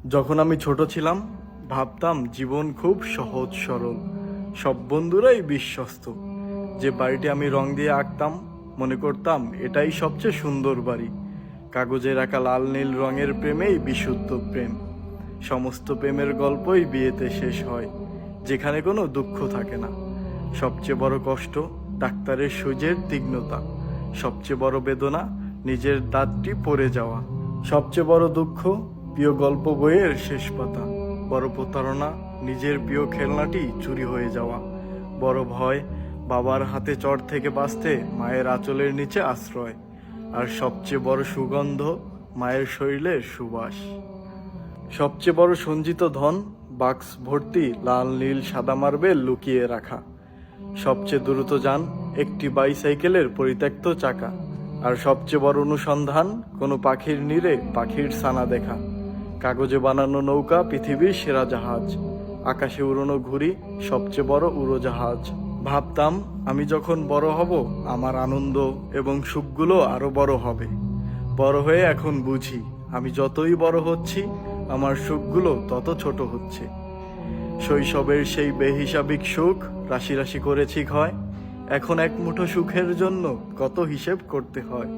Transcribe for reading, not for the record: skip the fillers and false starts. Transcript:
যখন আমি ছোট ছিলাম ভাবতাম জীবন খুব সহজ সরল, সব বন্ধুরাই বিশ্বস্ত। যে বাড়িটি আমি রং দিয়ে আঁকতাম মনে করতাম এটাই সবচেয়ে সুন্দর বাড়ি। কাগজের আঁকা লাল নীল রঙের প্রেমেই বিশুদ্ধ প্রেম। সমস্ত প্রেমের গল্পই বিয়েতে শেষ হয়, যেখানে কোনো দুঃখ থাকে না। সবচেয়ে বড় কষ্ট ডাক্তারের সুজের তীক্ষ্ণতা, সবচেয়ে বড় বেদনা নিজের দাঁতটি পড়ে যাওয়া, সবচেয়ে বড় দুঃখ প্রিয় গল্প বইয়ের শেষ পাতা, বড় প্রতারণা নিজের প্রিয় খেলনাটি চুরি হয়ে যাওয়া, বড় ভয় বাবার হাতে চড় থেকে বাঁচতে মায়ের আঁচলের নিচে আশ্রয়, আর সবচেয়ে বড় সুগন্ধ মায়ের শরীরের সুবাস। সবচেয়ে বড় সঞ্চিত ধন বাক্স ভর্তি লাল নীল সাদা মার্বেল লুকিয়ে রাখা। সবচেয়ে দ্রুত যান একটি বাইসাইকেলের পরিত্যক্ত চাকা, আর সবচেয়ে বড় অনুসন্ধান কোনো পাখির নীড়ে পাখির ছানা দেখা। কাগজে বানানো নৌকা পৃথিবীর সেরা জাহাজ, আকাশে উড়ানো ঘুড়ি সবচেয়ে বড় উড়োজাহাজ। ভাবতাম আমি যখন বড় হব আমার আনন্দ এবং সুখগুলো আরো বড় হবে। বড় হয়ে এখন বুঝি আমি যতই বড় হচ্ছি আমার সুখগুলো তত ছোট হচ্ছে। শৈশবের সেই বেহিসাবিক সুখ রাশি রাশি করেছি ক্ষয়, এখন এক মুঠো সুখের জন্য কত হিসেব করতে হয়।